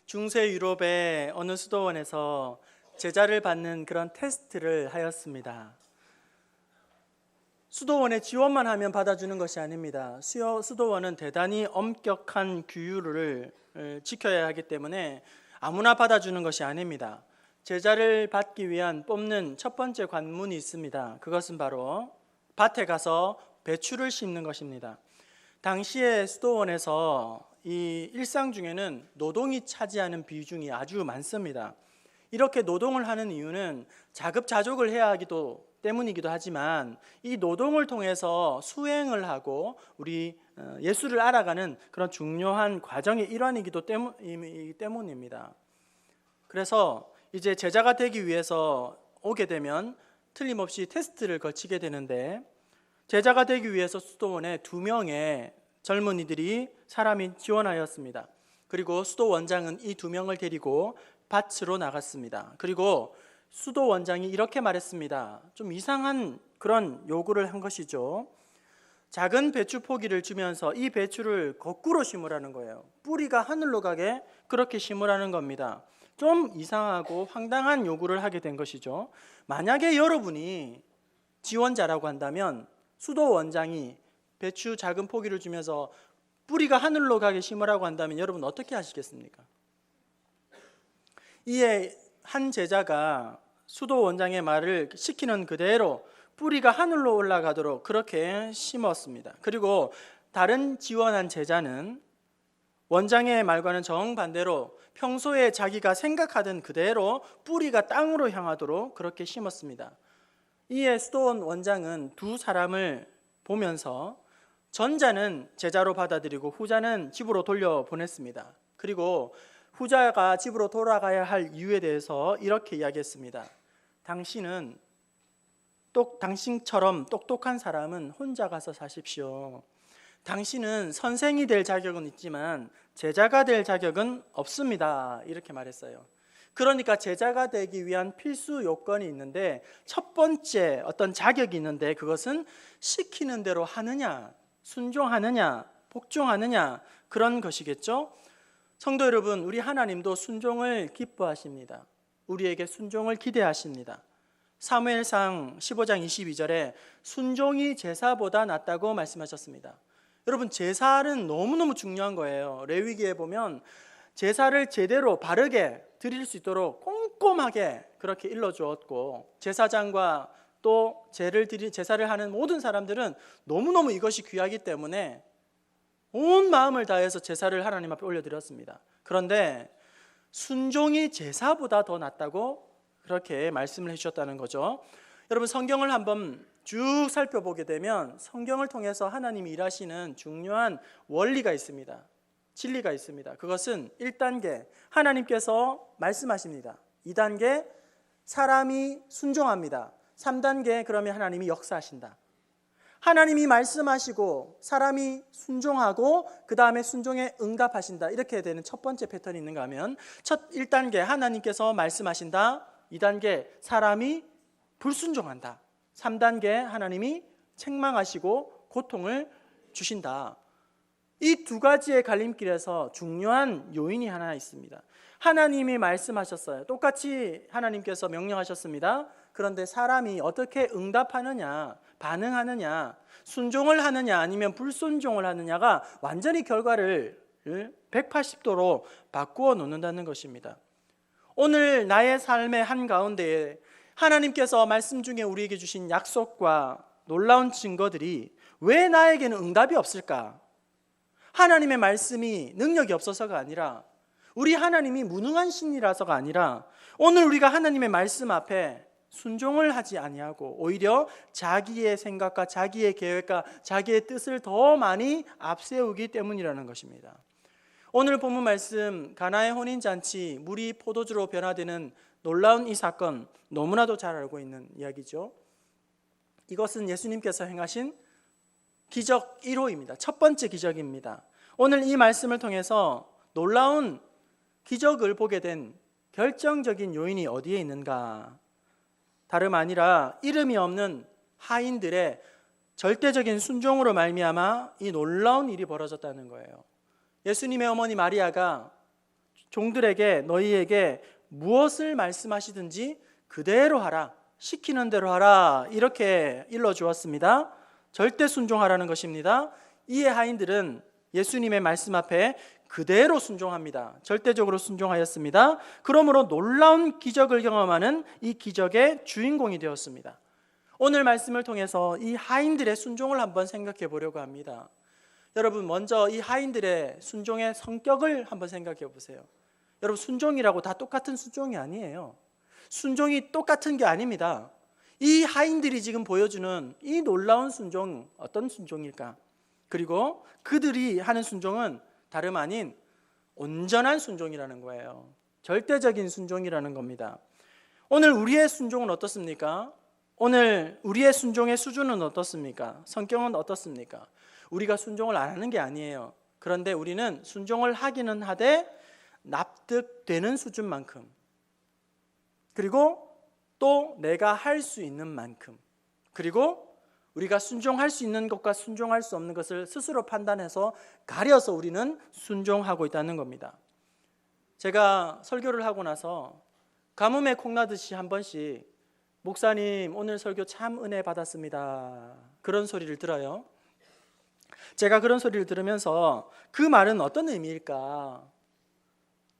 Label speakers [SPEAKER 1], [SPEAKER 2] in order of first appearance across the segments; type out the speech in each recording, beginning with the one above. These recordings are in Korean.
[SPEAKER 1] 중세 유럽의 어느 수도원에서 제자를 받는 그런 테스트를 하였습니다. 수도원에 지원만 하면 받아주는 것이 아닙니다. 수도원은 대단히 엄격한 규율을 지켜야 하기 때문에 아무나 받아주는 것이 아닙니다. 제자를 받기 위한 뽑는 첫 번째 관문이 있습니다. 그것은 바로 밭에 가서 배추를 심는 것입니다. 당시의 수도원에서 이 일상 중에는 노동이 차지하는 비중이 아주 많습니다. 이렇게 노동을 하는 이유는 자급자족을 해야 하기도 때문이기도 하지만 이 노동을 통해서 수행을 하고 우리 예수를 알아가는 그런 중요한 과정의 일환이기도 때문입니다. 그래서 이제 제자가 되기 위해서 오게 되면 틀림없이 테스트를 거치게 되는데, 제자가 되기 위해서 수도원에 2명의 젊은이들이 사람이 지원하였습니다. 그리고 수도 원장은 이 2명을 데리고 밭으로 나갔습니다. 그리고 수도 원장이 이렇게 말했습니다. 좀 이상한 그런 요구를 한 것이죠. 작은 배추 포기를 주면서 이 배추를 거꾸로 심으라는 거예요. 뿌리가 하늘로 가게 그렇게 심으라는 겁니다. 좀 이상하고 황당한 요구를 하게 된 것이죠. 만약에 여러분이 지원자라고 한다면 수도 원장이 배추 작은 포기를 주면서 뿌리가 하늘로 가게 심으라고 한다면 여러분 어떻게 하시겠습니까? 이에 한 제자가 수도 원장의 말을 시키는 그대로 뿌리가 하늘로 올라가도록 그렇게 심었습니다. 그리고 다른 지원한 제자는 원장의 말과는 정반대로 평소에 자기가 생각하던 그대로 뿌리가 땅으로 향하도록 그렇게 심었습니다. 이에 수도원 원장은 2 사람을 보면서 전자는 제자로 받아들이고 후자는 집으로 돌려보냈습니다. 그리고 후자가 집으로 돌아가야 할 이유에 대해서 이렇게 이야기했습니다. 당신처럼 똑똑한 사람은 혼자 가서 사십시오. 당신은 선생이 될 자격은 있지만 제자가 될 자격은 없습니다. 이렇게 말했어요. 그러니까 제자가 되기 위한 필수 요건이 있는데, 첫 번째 어떤 자격이 있는데 그것은 시키는 대로 하느냐, 순종하느냐, 복종하느냐, 그런 것이겠죠. 성도 여러분, 우리 하나님도 순종을 기뻐하십니다. 우리에게 순종을 기대하십니다. 사무엘상 15장 22절에 순종이 제사보다 낫다고 말씀하셨습니다. 여러분, 제사는 너무너무 중요한 거예요. 레위기에 보면 제사를 제대로 바르게 드릴 수 있도록 꼼꼼하게 그렇게 일러주었고, 제사장과 또 제사를 하는 모든 사람들은 너무너무 이것이 귀하기 때문에 온 마음을 다해서 제사를 하나님 앞에 올려드렸습니다. 그런데 순종이 제사보다 더 낫다고 그렇게 말씀을 해주셨다는 거죠. 여러분, 성경을 한번 쭉 살펴보게 되면 성경을 통해서 하나님이 일하시는 중요한 원리가 있습니다. 진리가 있습니다. 그것은 1단계 하나님께서 말씀하십니다. 2단계 사람이 순종합니다. 3단계 그러면 하나님이 역사하신다. 하나님이 말씀하시고 사람이 순종하고 그 다음에 순종에 응답하신다. 이렇게 되는 첫 번째 패턴이 있는가 하면 1단계 하나님께서 말씀하신다. 2단계 사람이 불순종한다. 3단계 하나님이 책망하시고 고통을 주신다. 이 2가지의 갈림길에서 중요한 요인이 하나 있습니다. 하나님이 말씀하셨어요. 똑같이 하나님께서 명령하셨습니다. 그런데 사람이 어떻게 응답하느냐, 반응하느냐, 순종을 하느냐 아니면 불순종을 하느냐가 완전히 결과를 180도로 바꾸어 놓는다는 것입니다. 오늘 나의 삶의 한가운데에 하나님께서 말씀 중에 우리에게 주신 약속과 놀라운 증거들이 왜 나에게는 응답이 없을까? 하나님의 말씀이 능력이 없어서가 아니라, 우리 하나님이 무능한 신이라서가 아니라, 오늘 우리가 하나님의 말씀 앞에 순종을 하지 아니하고 오히려 자기의 생각과 자기의 계획과 자기의 뜻을 더 많이 앞세우기 때문이라는 것입니다. 오늘 본문 말씀 가나의 혼인잔치, 물이 포도주로 변화되는 놀라운 이 사건, 너무나도 잘 알고 있는 이야기죠. 이것은 예수님께서 행하신 기적 1호입니다. 첫 번째 기적입니다. 오늘 이 말씀을 통해서 놀라운 기적을 보게 된 결정적인 요인이 어디에 있는가? 다름 아니라 이름이 없는 하인들의 절대적인 순종으로 말미암아 이 놀라운 일이 벌어졌다는 거예요. 예수님의 어머니 마리아가 종들에게 너희에게 무엇을 말씀하시든지 그대로 하라, 시키는 대로 하라, 이렇게 일러주었습니다. 절대 순종하라는 것입니다. 이에 하인들은 예수님의 말씀 앞에 그대로 순종합니다. 절대적으로 순종하였습니다. 그러므로 놀라운 기적을 경험하는 이 기적의 주인공이 되었습니다. 오늘 말씀을 통해서 이 하인들의 순종을 한번 생각해 보려고 합니다. 여러분, 먼저 이 하인들의 순종의 성격을 한번 생각해 보세요. 여러분, 순종이라고 다 똑같은 순종이 아니에요. 순종이 똑같은 게 아닙니다. 이 하인들이 지금 보여주는 이 놀라운 순종, 어떤 순종일까? 그리고 그들이 하는 순종은 다름 아닌 온전한 순종이라는 거예요. 절대적인 순종이라는 겁니다. 오늘 우리의 순종은 어떻습니까? 오늘 우리의 순종의 수준은 어떻습니까? 성격은 어떻습니까? 우리가 순종을 안 하는 게 아니에요. 그런데 우리는 순종을 하기는 하되 납득되는 수준만큼, 그리고 또 내가 할 수 있는 만큼, 그리고 우리가 순종할 수 있는 것과 순종할 수 없는 것을 스스로 판단해서 가려서 우리는 순종하고 있다는 겁니다. 제가 설교를 하고 나서 가뭄에 콩나듯이 한 번씩 목사님 오늘 설교 참 은혜 받았습니다, 그런 소리를 들어요. 제가 그런 소리를 들으면서 그 말은 어떤 의미일까?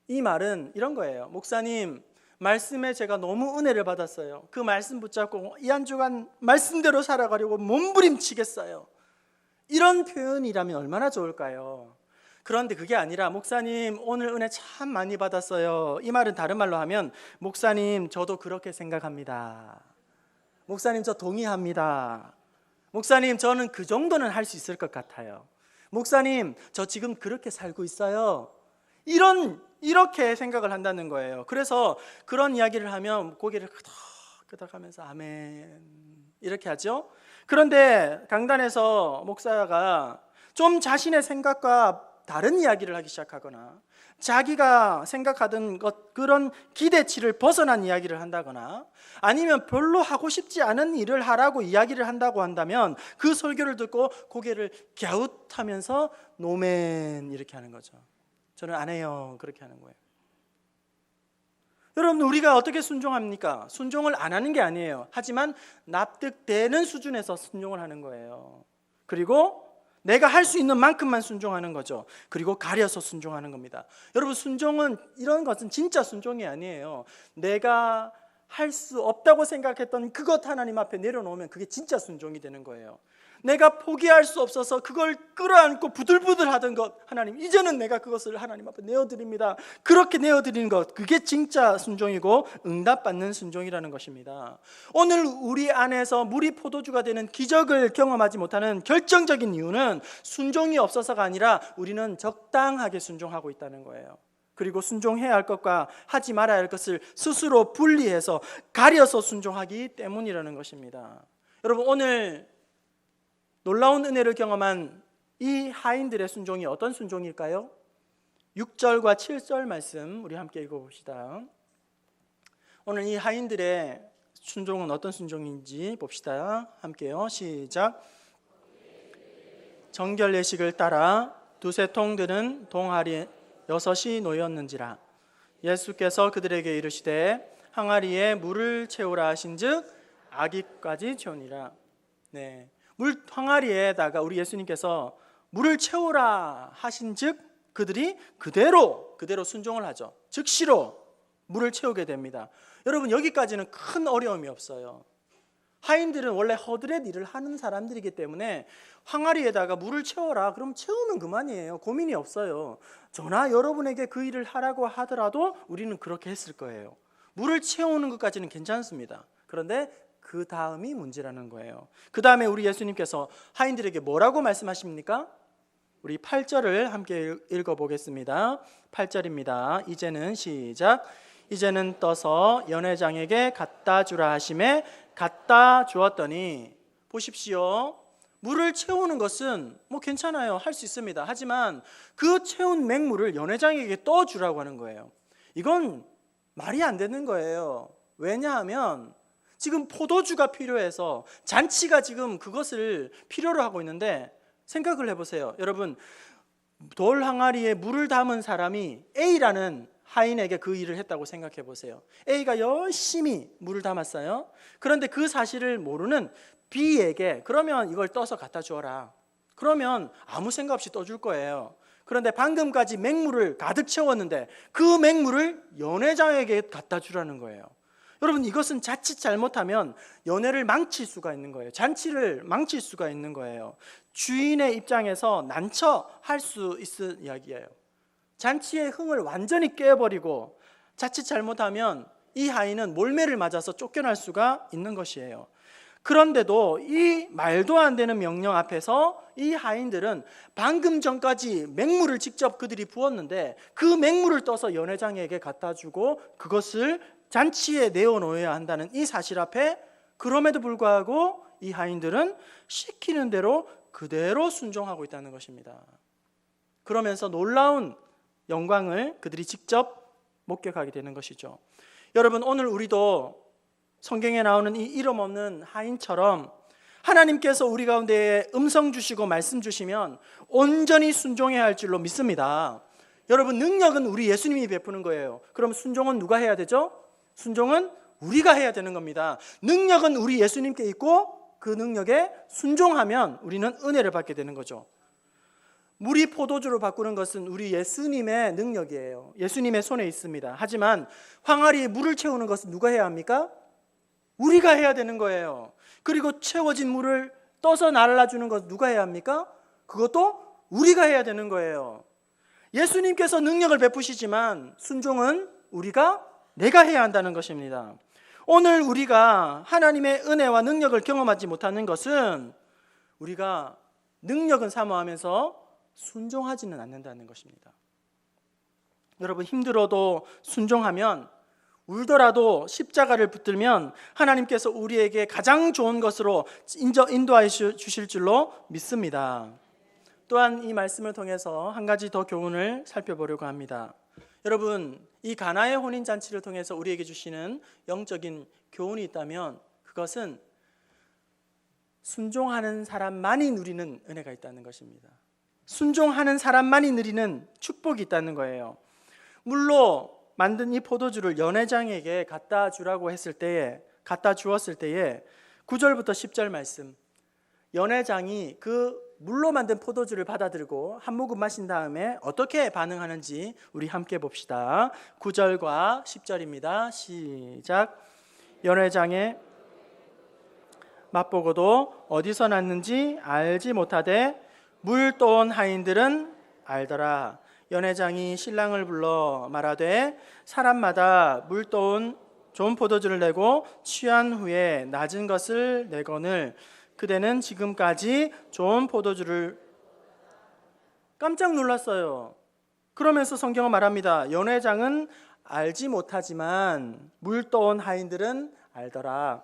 [SPEAKER 1] 이 말은 이런 거예요. 목사님, 말씀에 제가 너무 은혜를 받았어요. 그 말씀 붙잡고 이 한 주간 말씀대로 살아가려고 몸부림치겠어요. 이런 표현이라면 얼마나 좋을까요? 그런데 그게 아니라 목사님 오늘 은혜 참 많이 받았어요. 이 말은 다른 말로 하면 목사님 저도 그렇게 생각합니다. 목사님 저 동의합니다. 목사님 저는 그 정도는 할 수 있을 것 같아요. 목사님 저 지금 그렇게 살고 있어요. 이렇게 생각을 한다는 거예요. 그래서 그런 이야기를 하면 고개를 끄덕끄덕하면서 아멘 이렇게 하죠. 그런데 강단에서 목사가 좀 자신의 생각과 다른 이야기를 하기 시작하거나 자기가 생각하던 그런 기대치를 벗어난 이야기를 한다거나 아니면 별로 하고 싶지 않은 일을 하라고 이야기를 한다고 한다면 그 설교를 듣고 고개를 갸웃하면서 노멘 이렇게 하는 거죠. 저는 안 해요. 그렇게 하는 거예요. 여러분, 우리가 어떻게 순종합니까? 순종을 안 하는 게 아니에요. 하지만 납득되는 수준에서 순종을 하는 거예요. 그리고 내가 할 수 있는 만큼만 순종하는 거죠. 그리고 가려서 순종하는 겁니다. 여러분, 순종은 이런 것은 진짜 순종이 아니에요. 내가 할 수 없다고 생각했던 그것 하나님 앞에 내려놓으면 그게 진짜 순종이 되는 거예요. 내가 포기할 수 없어서 그걸 끌어안고 부들부들 하던 것, 하나님 이제는 내가 그것을 하나님 앞에 내어드립니다. 그렇게 내어드리는 것, 그게 진짜 순종이고 응답받는 순종이라는 것입니다. 오늘 우리 안에서 물이 포도주가 되는 기적을 경험하지 못하는 결정적인 이유는 순종이 없어서가 아니라 우리는 적당하게 순종하고 있다는 거예요. 그리고 순종해야 할 것과 하지 말아야 할 것을 스스로 분리해서 가려서 순종하기 때문이라는 것입니다. 여러분, 오늘 놀라운 은혜를 경험한 이 하인들의 순종이 어떤 순종일까요? 6절과 7절 말씀 우리 함께 읽어봅시다. 오늘 이 하인들의 순종은 어떤 순종인지 봅시다. 함께요. 시작. 정결 예식을 따라 두세 통 드는 동아리 6이 놓였는지라. 예수께서 그들에게 이르시되 항아리에 물을 채우라 하신즉 아기까지 채우니라. 네. 물 항아리에다가 우리 예수님께서 물을 채우라 하신즉 그들이 그대로 순종을 하죠. 즉시로 물을 채우게 됩니다. 여러분, 여기까지는 큰 어려움이 없어요. 하인들은 원래 허드렛 일을 하는 사람들이기 때문에 항아리에다가 물을 채워라, 그럼 채우면 그만이에요. 고민이 없어요. 저나 여러분에게 그 일을 하라고 하더라도 우리는 그렇게 했을 거예요. 물을 채우는 것까지는 괜찮습니다. 그런데 그 다음이 문제라는 거예요. 그 다음에 우리 예수님께서 하인들에게 뭐라고 말씀하십니까? 우리 8절을 함께 읽어보겠습니다. 8절입니다. 이제는 시작. 이제는 떠서 연회장에게 갖다 주라 하심에 갖다 주었더니, 보십시오. 물을 채우는 것은 뭐 괜찮아요. 할 수 있습니다. 하지만 그 채운 맹물을 연회장에게 떠주라고 하는 거예요. 이건 말이 안 되는 거예요. 왜냐하면 지금 포도주가 필요해서 잔치가 지금 그것을 필요로 하고 있는데, 생각을 해보세요. 여러분, 돌 항아리에 물을 담은 사람이 A라는 하인에게 그 일을 했다고 생각해 보세요. A가 열심히 물을 담았어요. 그런데 그 사실을 모르는 B에게 그러면 이걸 떠서 갖다 주어라. 그러면 아무 생각 없이 떠줄 거예요. 그런데 방금까지 맹물을 가득 채웠는데 그 맹물을 연회장에게 갖다 주라는 거예요. 여러분, 이것은 자칫 잘못하면 연회를 망칠 수가 있는 거예요. 잔치를 망칠 수가 있는 거예요. 주인의 입장에서 난처할 수 있을 이야기예요. 잔치의 흥을 완전히 깨버리고 자칫 잘못하면 이 하인은 몰매를 맞아서 쫓겨날 수가 있는 것이에요. 그런데도 이 말도 안 되는 명령 앞에서 이 하인들은 방금 전까지 맹물을 직접 그들이 부었는데 그 맹물을 떠서 연회장에게 갖다 주고 그것을 잔치에 내어놓아야 한다는 이 사실 앞에 그럼에도 불구하고 이 하인들은 시키는 대로 그대로 순종하고 있다는 것입니다. 그러면서 놀라운 영광을 그들이 직접 목격하게 되는 것이죠. 여러분, 오늘 우리도 성경에 나오는 이 이름 없는 하인처럼 하나님께서 우리 가운데 음성 주시고 말씀 주시면 온전히 순종해야 할 줄로 믿습니다. 여러분, 능력은 우리 예수님이 베푸는 거예요. 그럼 순종은 누가 해야 되죠? 순종은 우리가 해야 되는 겁니다. 능력은 우리 예수님께 있고 그 능력에 순종하면 우리는 은혜를 받게 되는 거죠. 물이 포도주로 바꾸는 것은 우리 예수님의 능력이에요. 예수님의 손에 있습니다. 하지만 항아리에 물을 채우는 것은 누가 해야 합니까? 우리가 해야 되는 거예요. 그리고 채워진 물을 떠서 날라주는 것 누가 해야 합니까? 그것도 우리가 해야 되는 거예요. 예수님께서 능력을 베푸시지만 순종은 내가 해야 한다는 것입니다. 오늘 우리가 하나님의 은혜와 능력을 경험하지 못하는 것은 우리가 능력은 사모하면서 순종하지는 않는다는 것입니다. 여러분, 힘들어도 순종하면, 울더라도 십자가를 붙들면 하나님께서 우리에게 가장 좋은 것으로 인도하여 주실 줄로 믿습니다. 또한 이 말씀을 통해서 한 가지 더 교훈을 살펴보려고 합니다. 여러분, 이 가나의 혼인잔치를 통해서 우리에게 주시는 영적인 교훈이 있다면 그것은 순종하는 사람만이 누리는 은혜가 있다는 것입니다. 순종하는 사람만이 누리는 축복이 있다는 거예요. 물로 만든 이 포도주를 연회장에게 갖다 주었을 때에 9절부터 10절 말씀, 연회장이 그 물로 만든 포도주를 받아들고 한 모금 마신 다음에 어떻게 반응하는지 우리 함께 봅시다. 9절과 10절입니다. 시작. 연회장에 맛보고도 어디서 났는지 알지 못하되 물 떠온 하인들은 알더라. 연회장이 신랑을 불러 말하되 사람마다 물 떠온 좋은 포도주를 내고 취한 후에 낮은 것을 내거늘 그대는 지금까지 좋은 포도주를. 깜짝 놀랐어요. 그러면서 성경은 말합니다. 연회장은 알지 못하지만 물 떠온 하인들은 알더라.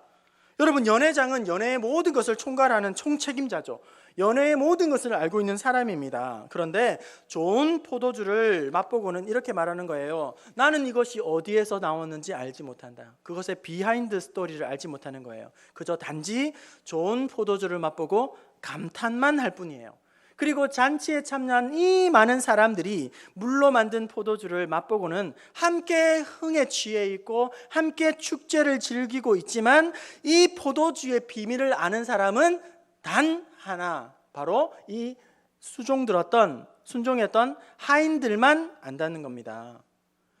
[SPEAKER 1] 여러분, 연회장은 연회의 모든 것을 총괄하는 총책임자죠. 연회의 모든 것을 알고 있는 사람입니다. 그런데 좋은 포도주를 맛보고는 이렇게 말하는 거예요. 나는 이것이 어디에서 나왔는지 알지 못한다. 그것의 비하인드 스토리를 알지 못하는 거예요. 그저 단지 좋은 포도주를 맛보고 감탄만 할 뿐이에요. 그리고 잔치에 참여한 이 많은 사람들이 물로 만든 포도주를 맛보고는 함께 흥에 취해 있고 함께 축제를 즐기고 있지만 이 포도주의 비밀을 아는 사람은 단 하나, 바로 이 순종했던 하인들만 안다는 겁니다.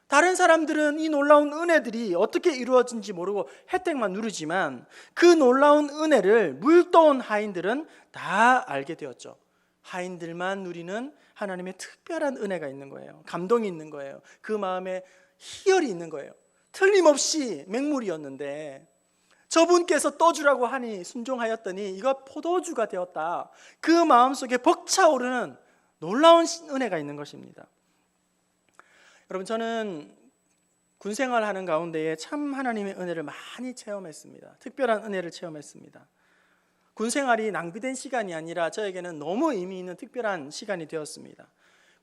[SPEAKER 1] 다른 사람들은 이 놀라운 은혜들이 어떻게 이루어진지 모르고 혜택만 누리지만 그 놀라운 은혜를 물 떠온 하인들은 다 알게 되었죠. 하인들만 누리는 하나님의 특별한 은혜가 있는 거예요. 감동이 있는 거예요. 그 마음에 희열이 있는 거예요. 틀림없이 맹물이었는데 저분께서 떠주라고 하니 순종하였더니 이거 포도주가 되었다. 그 마음속에 벅차오르는 놀라운 은혜가 있는 것입니다. 여러분, 저는 군 생활하는 가운데에 참 하나님의 은혜를 많이 체험했습니다. 특별한 은혜를 체험했습니다. 군 생활이 낭비된 시간이 아니라 저에게는 너무 의미 있는 특별한 시간이 되었습니다.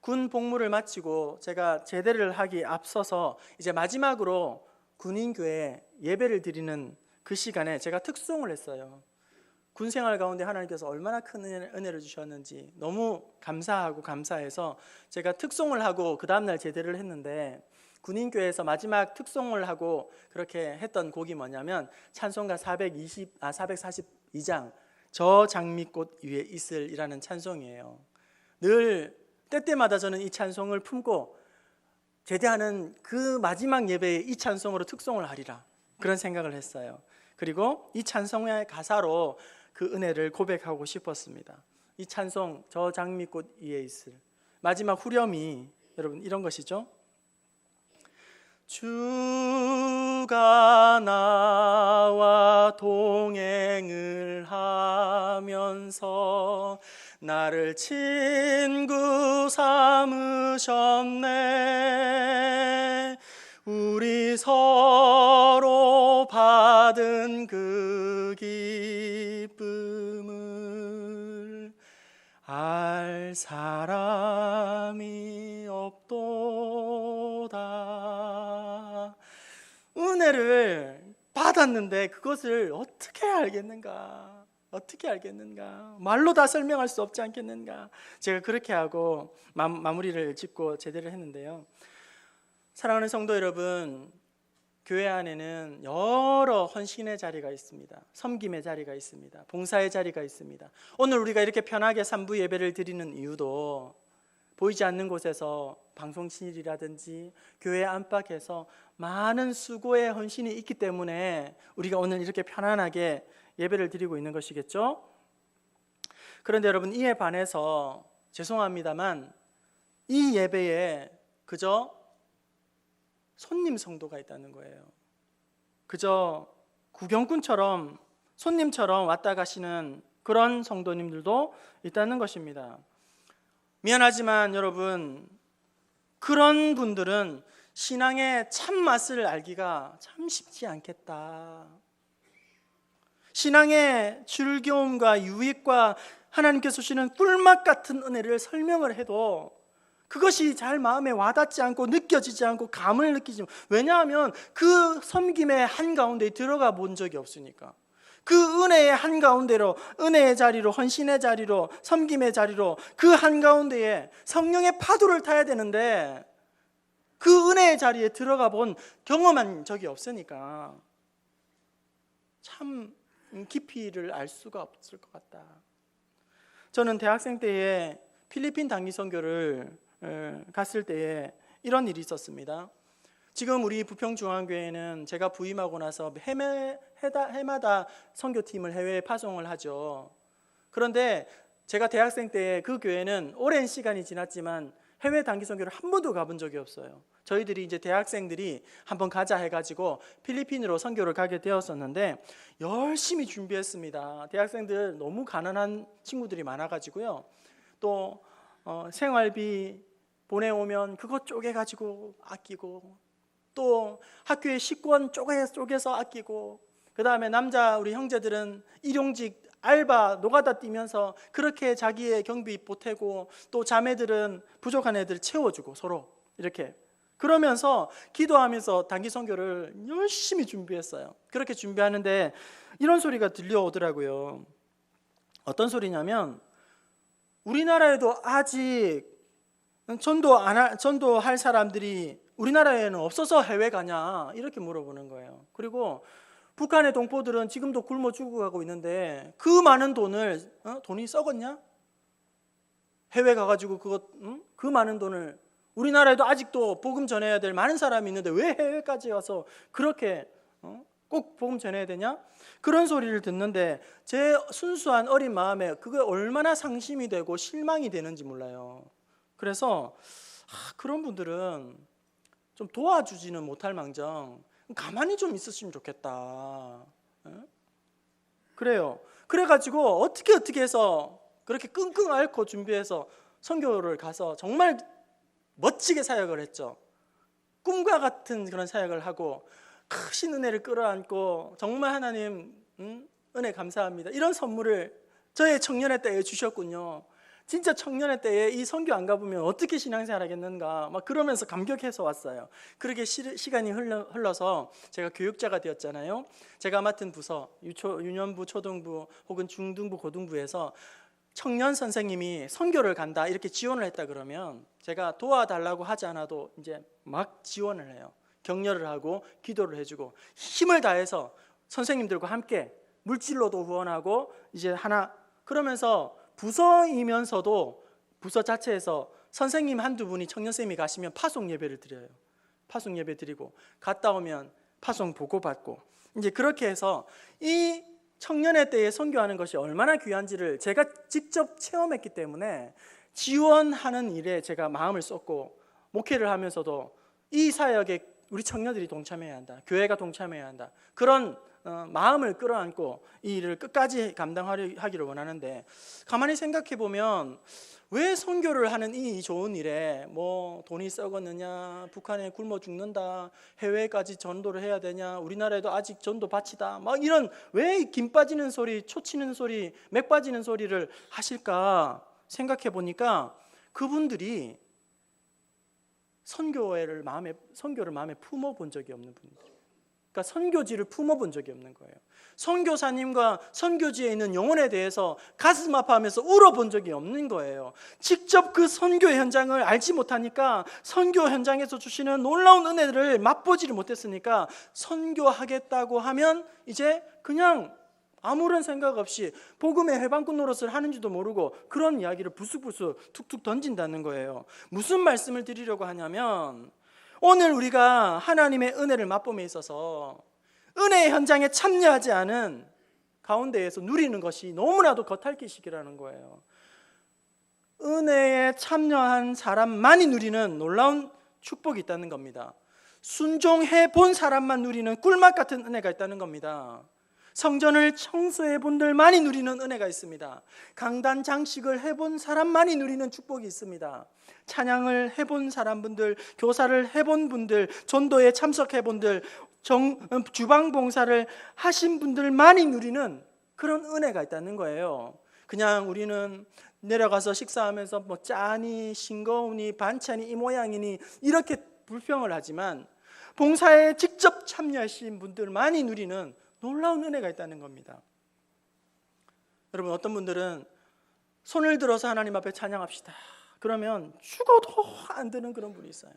[SPEAKER 1] 군 복무를 마치고 제가 제대를 하기 앞서서 이제 마지막으로 군인교회에 예배를 드리는 그 시간에 제가 특송을 했어요. 군 생활 가운데 하나님께서 얼마나 큰 은혜를 주셨는지 너무 감사해서 제가 특송을 하고 그 다음날 제대를 했는데 군인교회에서 마지막 특송을 하고 그렇게 했던 곡이 뭐냐면 찬송가 442장 저 장미꽃 위에 있을이라는 찬송이에요. 늘 때때마다 저는 이 찬송을 품고 제대하는 그 마지막 예배에 이 찬송으로 특송을 하리라 그런 생각을 했어요. 그리고 이 찬송의 가사로 그 은혜를 고백하고 싶었습니다. 이 찬송 저 장미꽃 위에 있을 마지막 후렴이 여러분 이런 것이죠. 주가 나와 동행을 하면서 나를 친구 삼으셨네. 우리 서로 받은 그 기쁨을 알 사람이 없도다. 은혜를 받았는데 그것을 어떻게 알겠는가? 어떻게 알겠는가? 말로 다 설명할 수 없지 않겠는가? 제가 그렇게 하고 마무리를 짓고 제대를 했는데요. 사랑하는 성도 여러분, 교회 안에는 여러 헌신의 자리가 있습니다. 섬김의 자리가 있습니다. 봉사의 자리가 있습니다. 오늘 우리가 이렇게 편하게 3부 예배를 드리는 이유도 보이지 않는 곳에서 방송실이라든지 교회 안팎에서 많은 수고의 헌신이 있기 때문에 우리가 오늘 이렇게 편안하게 예배를 드리고 있는 것이겠죠? 그런데 여러분, 이에 반해서 죄송합니다만 이 예배에 그저 손님 성도가 있다는 거예요. 그저 구경꾼처럼 손님처럼 왔다 가시는 그런 성도님들도 있다는 것입니다. 미안하지만 여러분, 그런 분들은 신앙의 참맛을 알기가 참 쉽지 않겠다. 신앙의 즐거움과 유익과 하나님께서 주시는 꿀맛 같은 은혜를 설명을 해도 그것이 잘 마음에 와닿지 않고 느껴지지 않고 감을 느끼지 않고, 왜냐하면 그 섬김의 한가운데에 들어가 본 적이 없으니까. 그 은혜의 한가운데로, 은혜의 자리로, 헌신의 자리로, 섬김의 자리로 그 한가운데에 성령의 파도를 타야 되는데 그 은혜의 자리에 들어가 본 경험한 적이 없으니까 참 깊이를 알 수가 없을 것 같다. 저는 대학생 때에 필리핀 단기 선교를 갔을 때에 이런 일이 있었습니다. 지금 우리 부평중앙교회는 제가 부임하고 나서 해마다 선교팀을 해외에 파송을 하죠. 그런데 제가 대학생 때 그 교회는 오랜 시간이 지났지만 해외 단기 선교를 한 번도 가본 적이 없어요. 저희들이 이제 대학생들이 한번 가자 해가지고 필리핀으로 선교를 가게 되었었는데 열심히 준비했습니다. 대학생들 너무 가난한 친구들이 많아가지고요. 또 생활비 보내오면 그것 쪼개가지고 아끼고, 또 학교에 식권 쪼개서 아끼고, 그 다음에 남자 우리 형제들은 일용직 알바 노가다 뛰면서 그렇게 자기의 경비 보태고, 또 자매들은 부족한 애들 채워주고 서로 이렇게 그러면서 기도하면서 단기 선교를 열심히 준비했어요. 그렇게 준비하는데 이런 소리가 들려오더라고요. 어떤 소리냐면 우리나라에도 아직 전도할 사람들이 우리나라에는 없어서 해외 가냐 이렇게 물어보는 거예요. 그리고 북한의 동포들은 지금도 굶어 죽어가고 있는데 그 많은 돈이 썩었냐? 해외 가가지고 그 많은 돈을, 우리나라에도 아직도 복음 전해야 될 많은 사람이 있는데 왜 해외까지 와서 그렇게 꼭 복음 전해야 되냐? 그런 소리를 듣는데 제 순수한 어린 마음에 그게 얼마나 상심이 되고 실망이 되는지 몰라요. 그래서 그런 분들은 좀 도와주지는 못할 망정 가만히 좀 있으시면 좋겠다. 그래요. 그래가지고 어떻게 해서 그렇게 끙끙 앓고 준비해서 선교를 가서 정말 멋지게 사역을 했죠. 꿈과 같은 그런 사역을 하고 크신 은혜를 끌어안고 정말 하나님 은혜 감사합니다. 이런 선물을 저의 청년의 때에 주셨군요. 진짜 청년의 때에 이 선교 안 가보면 어떻게 신앙생활 하겠는가 막 그러면서 감격해서 왔어요. 그렇게 시간이 흘러서 제가 교육자가 되었잖아요. 제가 맡은 부서 유년부, 초등부 혹은 중등부, 고등부에서 청년 선생님이 선교를 간다 이렇게 지원을 했다 그러면 제가 도와달라고 하지 않아도 이제 막 지원을 해요. 격려를 하고 기도를 해주고 힘을 다해서 선생님들과 함께 물질로도 후원하고 이제 하나 그러면서 부서이면서도 부서 자체에서 선생님 한두 분이 청년쌤이 가시면 파송 예배를 드려요. 파송 예배 드리고 갔다 오면 파송 보고받고 이제 그렇게 해서 이 청년의 때에 선교하는 것이 얼마나 귀한지를 제가 직접 체험했기 때문에 지원하는 일에 제가 마음을 쏟고 목회를 하면서도 이 사역에 우리 청년들이 동참해야 한다. 교회가 동참해야 한다. 그런 마음을 끌어안고 이 일을 끝까지 감당하기를 원하는데 가만히 생각해 보면 왜 선교를 하는 이 좋은 일에 뭐 돈이 썩었느냐, 북한에 굶어 죽는다, 해외까지 전도를 해야 되냐, 우리나라에도 아직 전도 바치다, 막 이런 왜 김 빠지는 소리, 초 치는 소리, 맥 빠지는 소리를 하실까 생각해 보니까 그분들이 선교를 마음에 품어본 적이 없는 분들. 그러니까 선교지를 품어본 적이 없는 거예요. 선교사님과 선교지에 있는 영혼에 대해서 가슴 아파하면서 울어본 적이 없는 거예요. 직접 그 선교 현장을 알지 못하니까 선교 현장에서 주시는 놀라운 은혜를 맛보지를 못했으니까 선교하겠다고 하면 이제 그냥 아무런 생각 없이 복음의 해방꾼 노릇을 하는지도 모르고 그런 이야기를 부스부스 툭툭 던진다는 거예요. 무슨 말씀을 드리려고 하냐면 오늘 우리가 하나님의 은혜를 맛봄에 있어서 은혜의 현장에 참여하지 않은 가운데에서 누리는 것이 너무나도 겉핥기식이라는 거예요. 은혜에 참여한 사람만이 누리는 놀라운 축복이 있다는 겁니다. 순종해 본 사람만 누리는 꿀맛 같은 은혜가 있다는 겁니다. 성전을 청소해 본들만이 누리는 은혜가 있습니다. 강단 장식을 해본 사람만이 누리는 축복이 있습니다. 찬양을 해본 사람분들, 교사를 해본 분들, 전도에 참석해 본들, 주방 봉사를 하신 분들만이 누리는 그런 은혜가 있다는 거예요. 그냥 우리는 내려가서 식사하면서 뭐 짜니, 싱거우니, 반찬이 이 모양이니 이렇게 불평을 하지만 봉사에 직접 참여하신 분들만이 누리는 놀라운 은혜가 있다는 겁니다. 여러분 어떤 분들은 손을 들어서 하나님 앞에 찬양합시다. 그러면 죽어도 안 되는 그런 분이 있어요.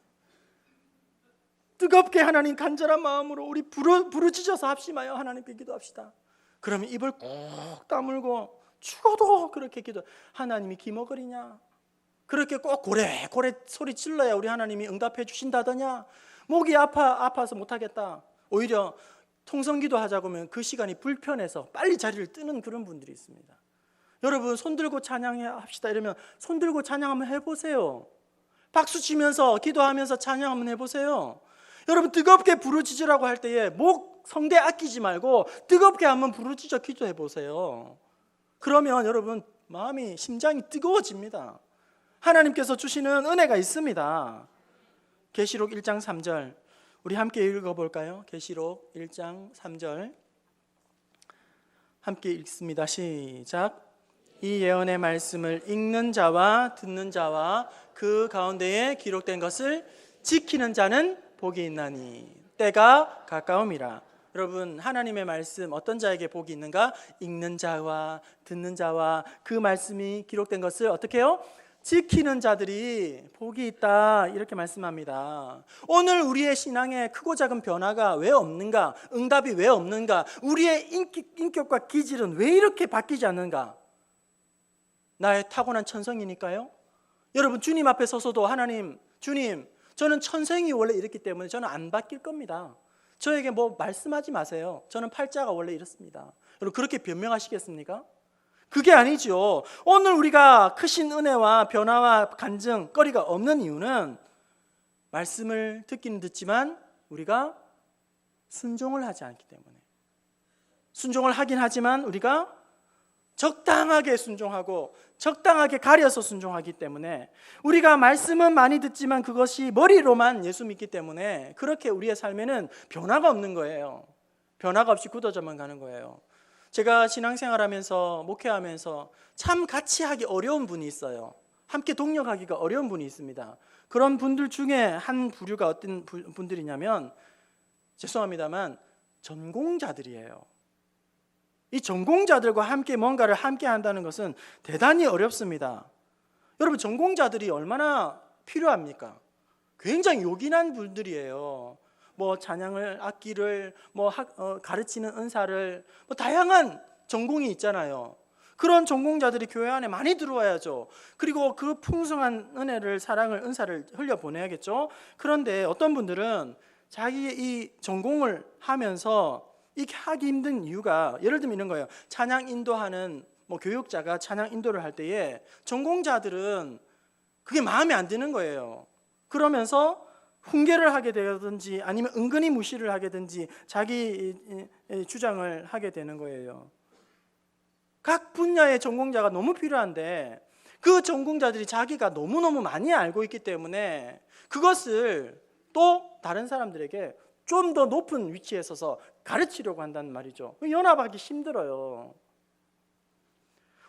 [SPEAKER 1] 뜨겁게 하나님 간절한 마음으로 우리 부르짖어서 합심하여 하나님께 기도합시다. 그러면 입을 꼭 다물고 죽어도 그렇게 기도. 하나님이 기먹으리냐? 그렇게 꼭 고래고래 소리 질러야 우리 하나님이 응답해 주신다더냐? 목이 아파서 못하겠다. 오히려 통성기도 하자고 하면 그 시간이 불편해서 빨리 자리를 뜨는 그런 분들이 있습니다. 여러분 손 들고 찬양합시다 이러면 손 들고 찬양 한번 해보세요. 박수 치면서 기도하면서 찬양 한번 해보세요. 여러분 뜨겁게 부르짖으라고 할 때에 목 성대 아끼지 말고 뜨겁게 한번 부르짖어 기도해 보세요. 그러면 여러분 마음이 심장이 뜨거워집니다. 하나님께서 주시는 은혜가 있습니다. 계시록 1장 3절 우리 함께 읽어볼까요? 계시록 1장 3절 함께 읽습니다. 시작. 이 예언의 말씀을 읽는 자와 듣는 자와 그 가운데에 기록된 것을 지키는 자는 복이 있나니 때가 가까움이라. 여러분 하나님의 말씀 어떤 자에게 복이 있는가? 읽는 자와 듣는 자와 그 말씀이 기록된 것을 어떻게 해요? 지키는 자들이 복이 있다 이렇게 말씀합니다. 오늘 우리의 신앙에 크고 작은 변화가 왜 없는가? 응답이 왜 없는가? 우리의 인격과 기질은 왜 이렇게 바뀌지 않는가? 나의 타고난 천성이니까요. 여러분 주님 앞에 서서도 하나님, 주님 저는 천성이 원래 이렇기 때문에 저는 안 바뀔 겁니다. 저에게 뭐 말씀하지 마세요. 저는 팔자가 원래 이렇습니다. 여러분 그렇게 변명하시겠습니까? 그게 아니죠. 오늘 우리가 크신 은혜와 변화와 간증, 거리가 없는 이유는 말씀을 듣기는 듣지만 우리가 순종을 하지 않기 때문에. 순종을 하긴 하지만 우리가 적당하게 순종하고 적당하게 가려서 순종하기 때문에 우리가 말씀은 많이 듣지만 그것이 머리로만 예수 믿기 때문에 그렇게 우리의 삶에는 변화가 없는 거예요. 변화가 없이 굳어져만 가는 거예요. 제가 신앙생활하면서 목회하면서 참 같이 하기 어려운 분이 있어요. 함께 동력하기가 어려운 분이 있습니다. 그런 분들 중에 한 부류가 어떤 분들이냐면 죄송합니다만 전공자들이에요. 이 전공자들과 함께 뭔가를 함께 한다는 것은 대단히 어렵습니다. 여러분, 전공자들이 얼마나 필요합니까? 굉장히 요긴한 분들이에요. 뭐 찬양을, 악기를, 가르치는 은사를, 다양한 전공이 있잖아요. 그런 전공자들이 교회 안에 많이 들어와야죠. 그리고 그 풍성한 은혜를, 사랑을, 은사를 흘려보내야겠죠. 그런데 어떤 분들은 자기의 이 전공을 하면서 이게 하기 힘든 이유가, 예를 들면 이런 거예요. 찬양 인도하는 교육자가 찬양 인도를 할 때에 전공자들은 그게 마음에 안 드는 거예요. 그러면서 훈계를 하게 되든지 아니면 은근히 무시를 하게 되든지 자기 주장을 하게 되는 거예요. 각 분야의 전공자가 너무 필요한데 그 전공자들이 자기가 너무너무 많이 알고 있기 때문에 그것을 또 다른 사람들에게 좀 더 높은 위치에 서서 가르치려고 한다는 말이죠. 연합하기 힘들어요.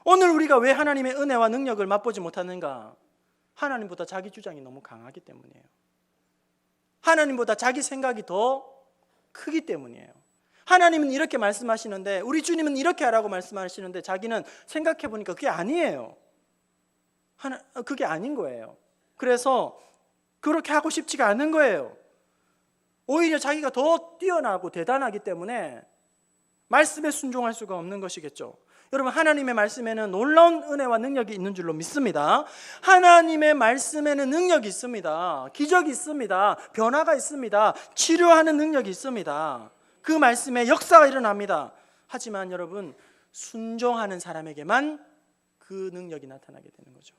[SPEAKER 1] 오늘 우리가 왜 하나님의 은혜와 능력을 맛보지 못하는가? 하나님보다 자기 주장이 너무 강하기 때문이에요. 하나님보다 자기 생각이 더 크기 때문이에요. 하나님은 이렇게 말씀하시는데, 우리 주님은 이렇게 하라고 말씀하시는데 자기는 생각해 보니까 그게 아니에요. 그게 아닌 거예요. 그래서 그렇게 하고 싶지가 않은 거예요. 오히려 자기가 더 뛰어나고 대단하기 때문에 말씀에 순종할 수가 없는 것이겠죠. 여러분, 하나님의 말씀에는 놀라운 은혜와 능력이 있는 줄로 믿습니다. 하나님의 말씀에는 능력이 있습니다. 기적이 있습니다. 변화가 있습니다. 치료하는 능력이 있습니다. 그 말씀에 역사가 일어납니다. 하지만 여러분, 순종하는 사람에게만 그 능력이 나타나게 되는 거죠.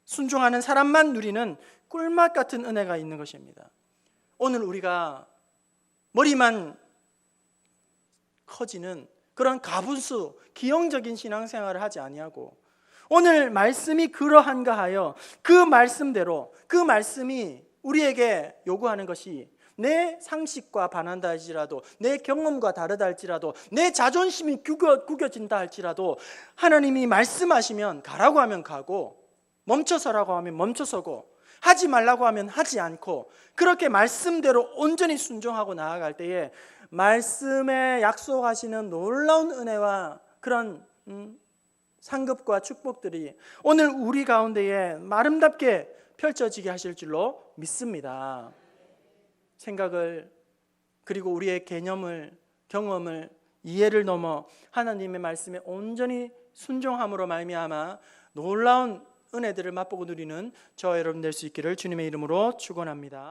[SPEAKER 1] 순종하는 사람만 누리는 꿀맛 같은 은혜가 있는 것입니다. 오늘 우리가 머리만 커지는 그런 가분수, 기형적인 신앙생활을 하지 아니하고 오늘 말씀이 그러한가 하여 그 말씀대로, 그 말씀이 우리에게 요구하는 것이 내 상식과 반한다 할지라도, 내 경험과 다르다 할지라도, 내 자존심이 구겨진다 할지라도 하나님이 말씀하시면 가라고 하면 가고, 멈춰서라고 하면 멈춰서고, 하지 말라고 하면 하지 않고, 그렇게 말씀대로 온전히 순종하고 나아갈 때에 말씀에 약속하시는 놀라운 은혜와 그런 상급과 축복들이 오늘 우리 가운데에 아름답게 펼쳐지게 하실 줄로 믿습니다. 생각을, 그리고 우리의 개념을, 경험을, 이해를 넘어 하나님의 말씀에 온전히 순종함으로 말미암아 놀라운 은혜들을 맛보고 누리는 저와 여러분 될 수 있기를 주님의 이름으로 축원합니다.